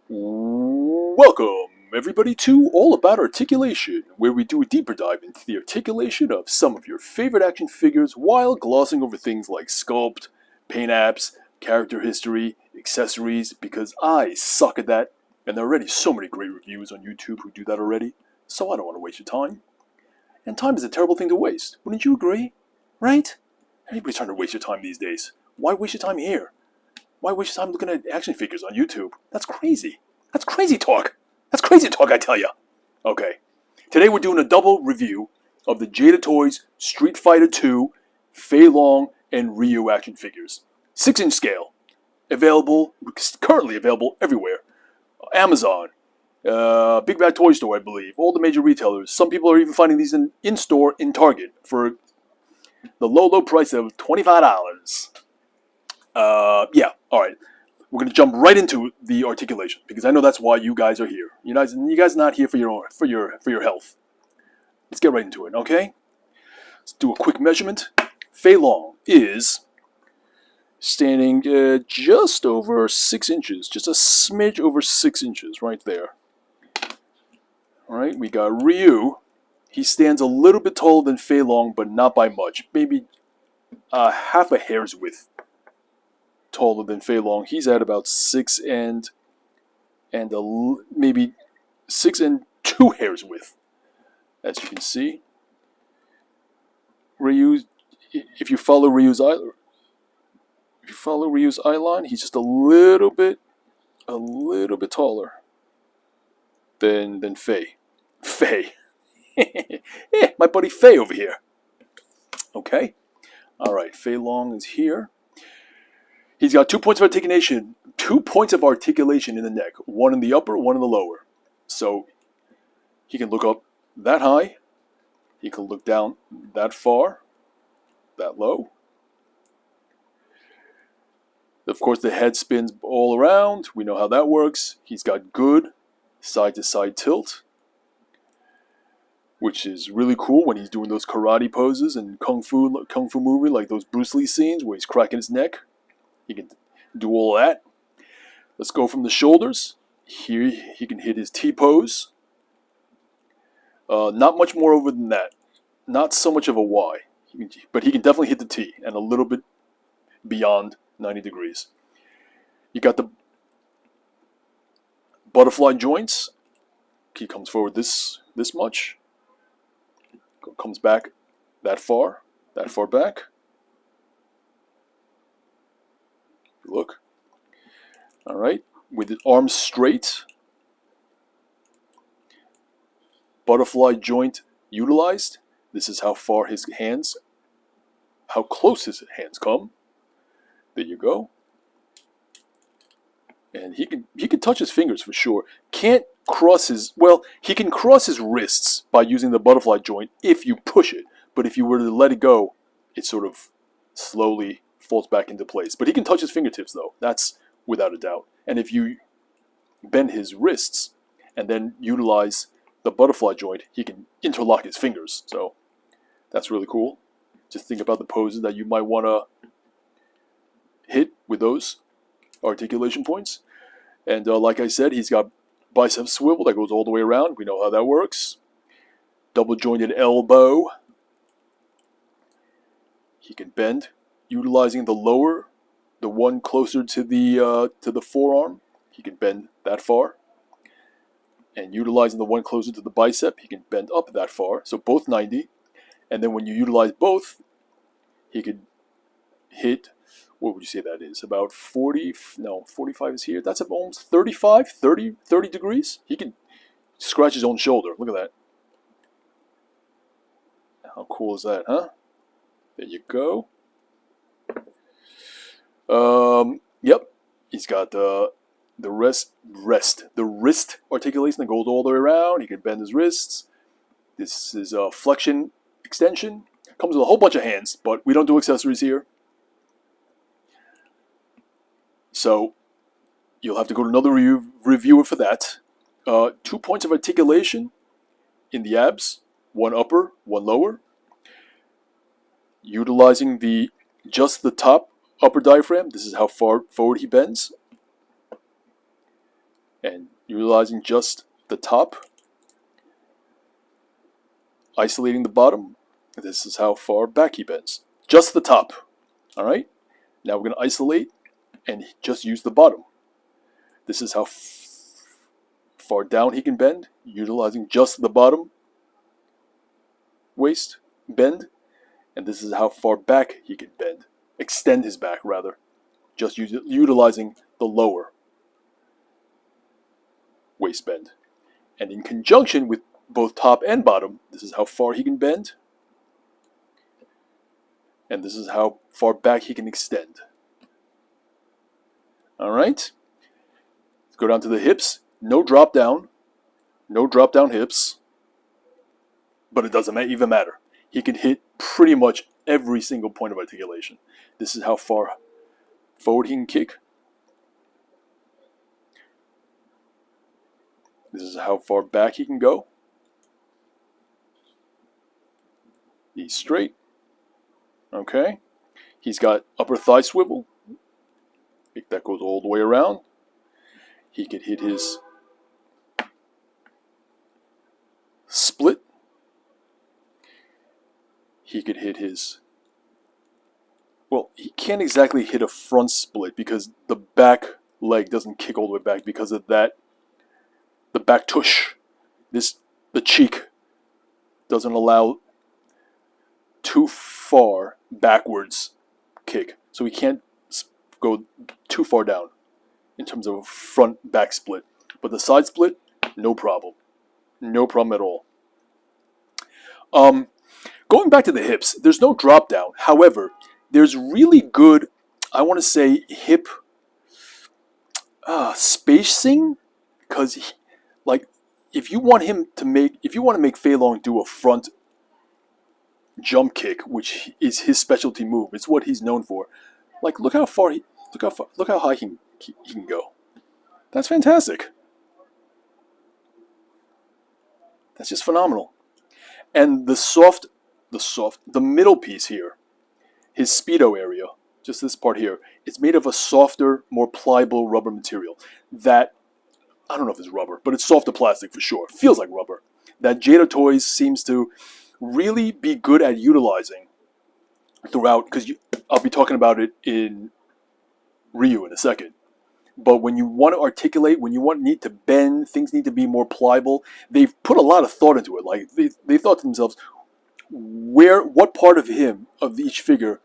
Welcome, everybody, to All About Articulation, where we do a deeper dive into the articulation of some of your favorite action figures while glossing over things like sculpt, paint apps, character history, accessories, because I suck at that, and there are already so many great reviews on YouTube who do that already, so I don't want to waste your time. And time is a terrible thing to waste, wouldn't you agree? Right? Everybody's trying to waste your time these days. Why waste your time here? Why waste your time looking at action figures on YouTube? That's crazy. That's crazy talk. That's crazy talk, I tell ya. Okay. Today we're doing a double review of the Jada Toys Street Fighter 2 Fei Long and Ryu action figures. 6-inch scale. Currently available everywhere. Amazon, Big Bad Toy Store, I believe. All the major retailers. Some people are even finding these in-store in Target for the low price of $25. Yeah, alright. We're going to jump right into the articulation because I know that's why you guys are here. You guys are not here for your health. Let's get right into it, okay? Let's do a quick measurement. Fei Long is standing just over 6 inches, just a smidge over 6 inches right there. Alright, we got Ryu. He stands a little bit taller than Fei Long, but not by much. Maybe half a hair's width taller than Fei Long. He's at about 6 and maybe 6 and 2 hairs width, as you can see. Ryu, if you follow Ryu's eye line, he's just a little bit taller than Fei. My buddy Fei over here. Okay, all right. Fei Long is here. He's got 2 points of articulation. 2 points of articulation in the neck. One in the upper, one in the lower. So he can look up that high. He can look down that far, that low. Of course, the head spins all around. We know how that works. He's got good side-to-side tilt, which is really cool when he's doing those karate poses and kung fu movie, like those Bruce Lee scenes where he's cracking his neck. He can do all that. Let's go from the shoulders. Here he can hit his T-pose. Not much more over than that. Not so much of a Y. But he can definitely hit the T and a little bit beyond 90 degrees. You got the butterfly joints. He comes forward this much. Comes back that far back. Look. All right, with the arms straight, butterfly joint utilized. This is how far his hands, how close his hands come. There you go. And he can touch his fingers for sure. Can't cross his, well, he can cross his wrists by using the butterfly joint if you push it. But if you were to let it go, it sort of slowly falls back into place. But he can touch his fingertips though. That's without a doubt. And if you bend his wrists and then utilize the butterfly joint, he can interlock his fingers. So that's really cool. Just think about the poses that you might want to hit with those articulation points. And like I said, he's got bicep swivel that goes all the way around. We know how that works. Double jointed elbow. He can bend utilizing the lower, the one closer to the forearm. He can bend that far. And utilizing the one closer to the bicep, he can bend up that far. So both 90. And then when you utilize both, he could hit, what would you say that is? About 40, no, 45 is here. That's almost 35, 30 degrees. He can scratch his own shoulder. Look at that. How cool is that, huh? There you go. Yep. He's got the wrist articulation that goes all the way around. He can bend his wrists. This is a flexion extension. Comes with a whole bunch of hands, but we don't do accessories here. So you'll have to go to another reviewer for that. 2 points of articulation in the abs, one upper, one lower. Utilizing just the top upper diaphragm. This is how far forward he bends. and utilizing just the top, isolating the bottom. This is how far back he bends. Just the top. All right? Now we're going to isolate and just use the bottom. This is how far down he can bend, utilizing just the bottom waist bend. And this is how far back he can bend. Extend his back, rather. Just utilizing the lower waist bend. And in conjunction with both top and bottom, this is how far he can bend. And this is how far back he can extend. Alright? Let's go down to the hips. No drop down. No drop down hips. But it doesn't even matter. He can hit pretty much every single point of articulation. This is how far forward he can kick. This is how far back he can go. He's straight. Okay. He's got upper thigh swivel. That goes all the way around. He can hit his split. He could hit his, well, he can't exactly hit a front split because the back leg doesn't kick all the way back because of that. The back tush, the cheek doesn't allow too far backwards kick. So he can't go too far down in terms of a front back split. But the side split, no problem. No problem at all. Going back to the hips, there's no drop down. However, there's really good, I want to say, hip spacing, because like if you want to make Fei Long do a front jump kick, which is his specialty move, it's what he's known for. Like look how high he can go. That's fantastic. That's just phenomenal. And the middle piece here, his speedo area, just this part here, it's made of a softer, more pliable rubber material that, I don't know if it's rubber, but it's softer plastic for sure. Feels like rubber. That Jada Toys seems to really be good at utilizing throughout, because I'll be talking about it in RYU in a second. But when you want to articulate, when you need to bend, things need to be more pliable. They've put a lot of thought into it. Like they thought to themselves, what part of each figure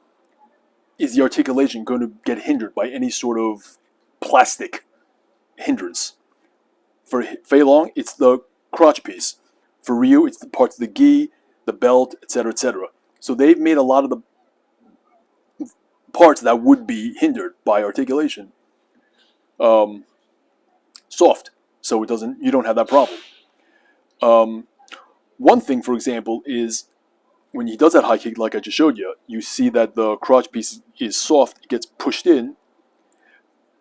is the articulation going to get hindered by any sort of plastic hindrance? For Fei Long, it's the crotch piece. For RYU, it's the parts of the gi, the belt, etc., etc. So they've made a lot of the parts that would be hindered by articulation soft, so you don't have that problem. One thing, for example, is when he does that high kick, like I just showed you, you see that the crotch piece is soft, it gets pushed in.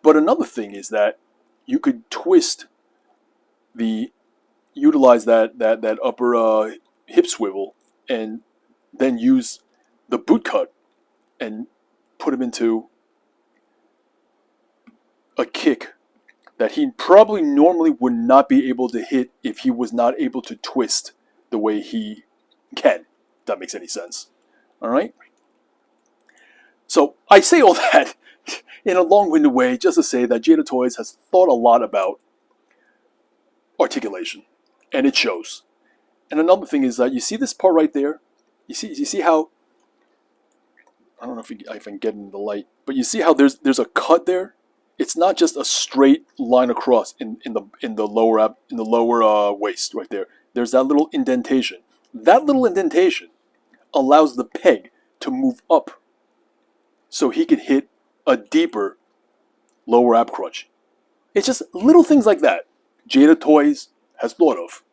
But another thing is that you could utilize that upper hip swivel, and then use the boot cut and put him into a kick that he probably normally would not be able to hit if he was not able to twist the way he can. If that makes any sense. All right? So I say all that in a long-winded way just to say that Jada Toys has thought a lot about articulation, and it shows. And another thing is that you see this part right there? You see how, I don't know if I can get in the light, but you see how there's a cut there? It's not just a straight line across in the lower waist right there. There's that little indentation. That little indentation allows the peg to move up, so he can hit a deeper lower ab crunch. It's just little things like that Jada Toys has thought of,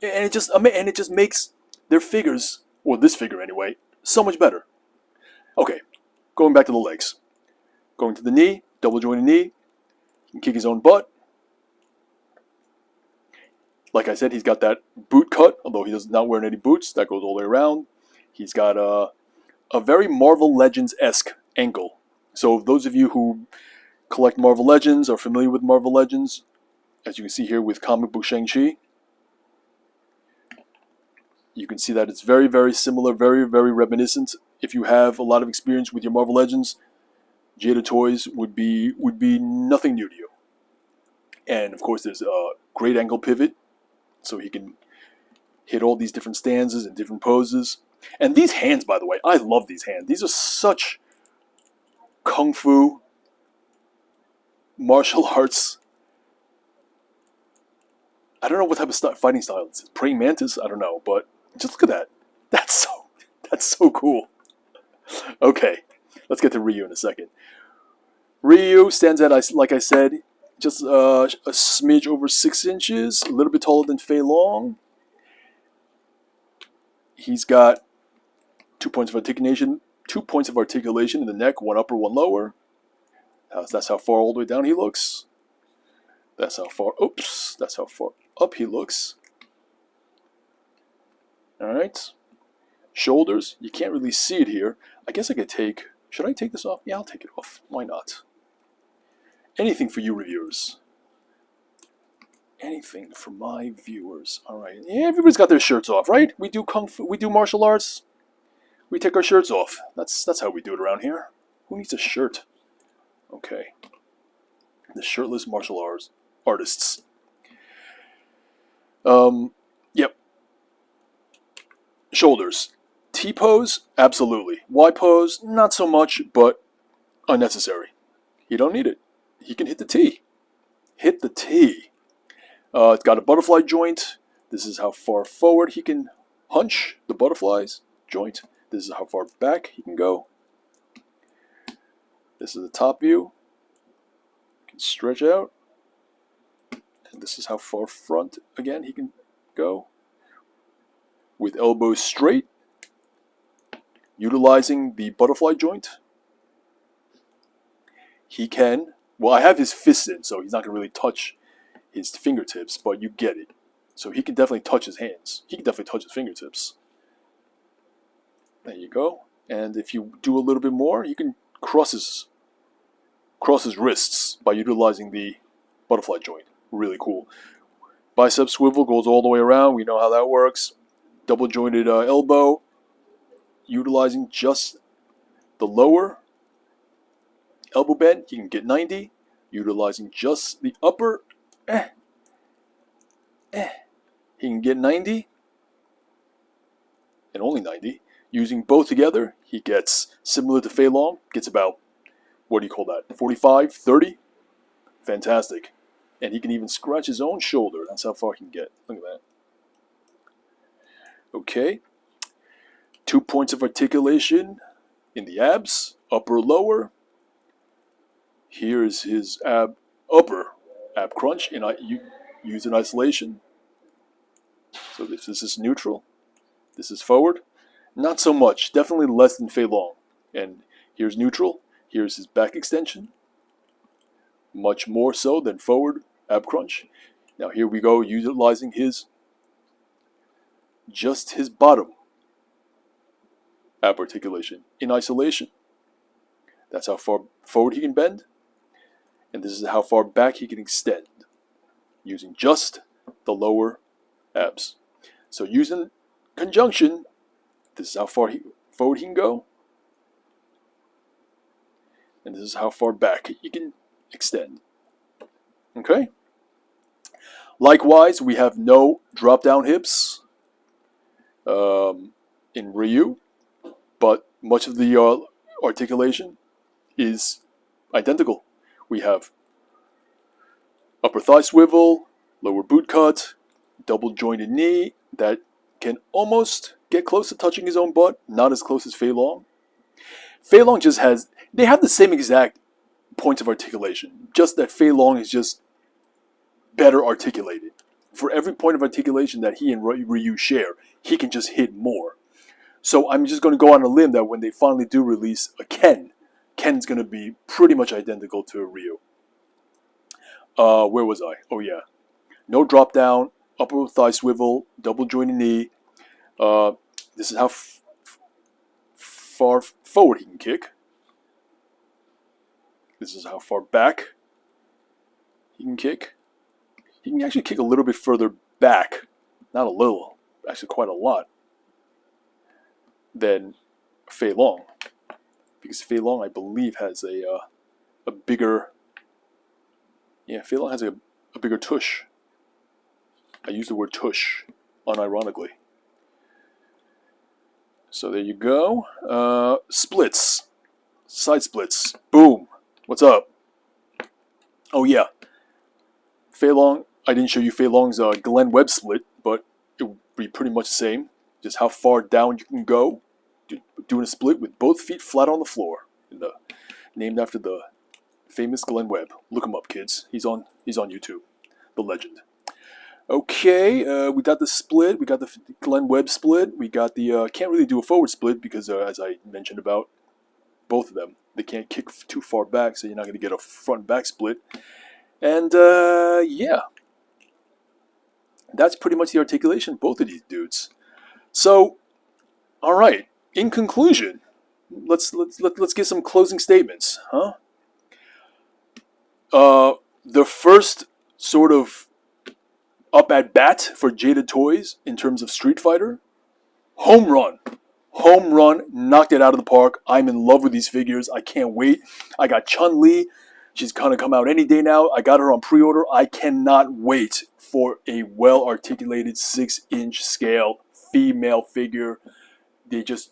and it just makes their figures, or this figure anyway, so much better. Okay, going back to the legs, going to the knee. Double jointed knee, he can kick his own butt. Like I said, he's got that boot cut, although he does not wear any boots. That goes all the way around. He's got a very Marvel Legends-esque ankle. So those of you who collect Marvel Legends, are familiar with Marvel Legends, as you can see here with comic book Shang-Chi. You can see that it's very, very similar, very, very reminiscent. If you have a lot of experience with your Marvel Legends, Jada toys would be nothing new to you. And of course, there's a great ankle pivot, so he can hit all these different stances and different poses. And these hands, by the way, I love these hands. These are such kung fu, martial arts. I don't know what type of fighting style this is. Praying mantis? I don't know, but just look at that. That's so cool. Okay, let's get to Ryu in a second. Ryu stands at, like I said, just a smidge over 6 inches, a little bit taller than Fei Long. He's got 2 points of articulation, 2 points of articulation in the neck, one upper, one lower. That's how far all the way down he looks. That's how far. Oops, that's how far up he looks. All right. Shoulders. You can't really see it here. I guess I could take. Should I take this off? Yeah, I'll take it off. Why not? Anything for you reviewers. Anything for my viewers. All right. Yeah, everybody's got their shirts off, right? We do kung fu. We do martial arts. We take our shirts off. That's how we do it around here. Who needs a shirt? Okay. The shirtless martial artists. Yep. Shoulders. T pose, absolutely. Y pose, not so much, but unnecessary. You don't need it. He can hit the T. Hit the T. It's got a butterfly joint. This is how far forward he can hunch the butterflies joint. This is how far back he can go. This is the top view. He can stretch out. And this is how far front, again, he can go. With elbows straight. Utilizing the butterfly joint. He can, well, I have his fists in, so he's not going to really touch his fingertips, but you get it. So he can definitely touch his hands. He can definitely touch his fingertips. There you go. And if you do a little bit more, you can cross his wrists by utilizing the butterfly joint. Really cool. Bicep swivel goes all the way around. We know how that works. Double jointed elbow. Utilizing just the lower elbow bend, you can get 90. Utilizing just the upper, he can get 90. And only 90. Using both together, he gets, similar to Fei Long, gets about, what do you call that, 45, 30? Fantastic. And he can even scratch his own shoulder. That's how far he can get. Look at that. Okay. 2 points of articulation in the abs, upper, lower. Here is his upper ab crunch used in isolation. So this is neutral. This is forward. Not so much. Definitely less than Fei Long. And here's neutral. Here's his back extension. Much more so than forward ab crunch. Now here we go, utilizing just his bottom ab articulation in isolation. That's how far forward he can bend. And this is how far back he can extend using just the lower abs. So using conjunction, this is how far forward he can go. And this is how far back he can extend. Okay? Likewise, we have no drop down hips in Ryu, but much of the articulation is identical. We have upper thigh swivel, lower boot cut, double jointed knee that can almost get close to touching his own butt, not as close as Fei Long. Fei Long just has, they have the same exact points of articulation, just that Fei Long is just better articulated. For every point of articulation that he and Ryu share, he can just hit more. So I'm just going to go on a limb that when they finally do release a Ken's going to be pretty much identical to Ryu. Where was I? Oh yeah. No drop down, upper thigh swivel, double jointed knee. This is how far forward he can kick. This is how far back he can kick. he can actually kick a little bit further back. Not a little, actually quite a lot, than Fei Long. Because Fei Long, I believe, has a bigger... Yeah, Fei Long has a bigger tush. I use the word tush unironically. So there you go. Splits. Side splits. Boom. What's up? Oh yeah. Fei Long, I didn't show you Fei Long's Glenn Webb split, but it would be pretty much the same. Just how far down you can go doing a split with both feet flat on the floor. Named after the famous Glenn Webb. Look him up, kids. He's on YouTube. The legend. Okay, we got the split. We got the Glenn Webb split. We got the can't really do a forward split because as I mentioned about both of them, they can't kick too far back, so you're not going to get a front and back split. And yeah, that's pretty much the articulation of both of these dudes. So, all right. In conclusion, let's get some closing statements, huh? The first sort of up at bat for Jada Toys in terms of Street Fighter, home run, knocked it out of the park. I'm in love with these figures. I can't wait. I got Chun-Li. She's gonna come out any day now. I got her on pre-order. I cannot wait for a well-articulated 6-inch scale female figure. They just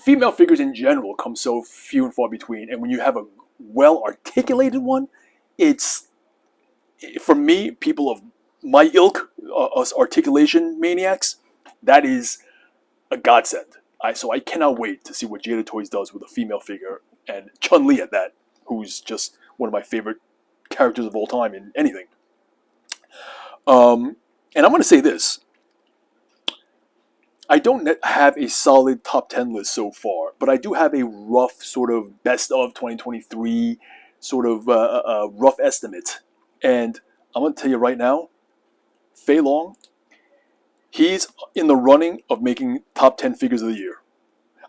female figures in general come so few and far between, and when you have a well-articulated one, it's, for me, people of my ilk, us articulation maniacs, that is a godsend. So I cannot wait to see what Jada Toys does with a female figure, and Chun-Li at that, who's just one of my favorite characters of all time in anything. And I'm going to say this. I don't have a solid top 10 list so far, but I do have a rough sort of best of 2023 sort of rough estimate. And I'm going to tell you right now, Fei Long, he's in the running of making top 10 figures of the year.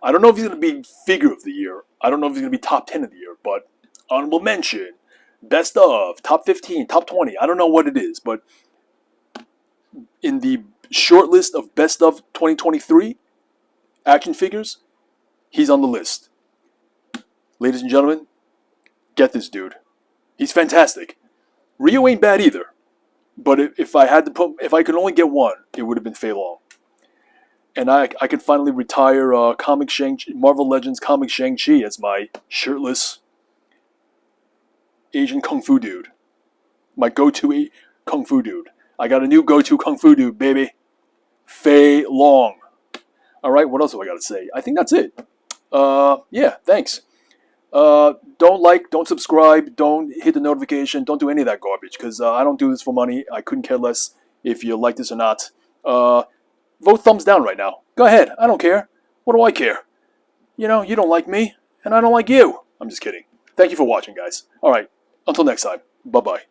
I don't know if he's going to be figure of the year. I don't know if he's going to be top 10 of the year, but honorable mention, best of, top 15, top 20. I don't know what it is, but in the short list of best of 2023 action figures, he's on the list. Ladies and gentlemen, get this dude. He's fantastic. RYU ain't bad either. But if I could only get one, it would have been Fei Long. And I could finally retire Marvel Legends Comic Shang-Chi as my shirtless Asian Kung Fu dude. My go-to Kung Fu dude. I got a new go-to Kung Fu dude, baby. Fei Long. Alright, what else have I got to say? I think that's it. Yeah, thanks. Don't subscribe, don't hit the notification, don't do any of that garbage, because I don't do this for money. I couldn't care less if you like this or not. Vote thumbs down right now. Go ahead, I don't care. What do I care? You know, you don't like me, and I don't like you. I'm just kidding. Thank you for watching, guys. Alright, until next time. Bye-bye.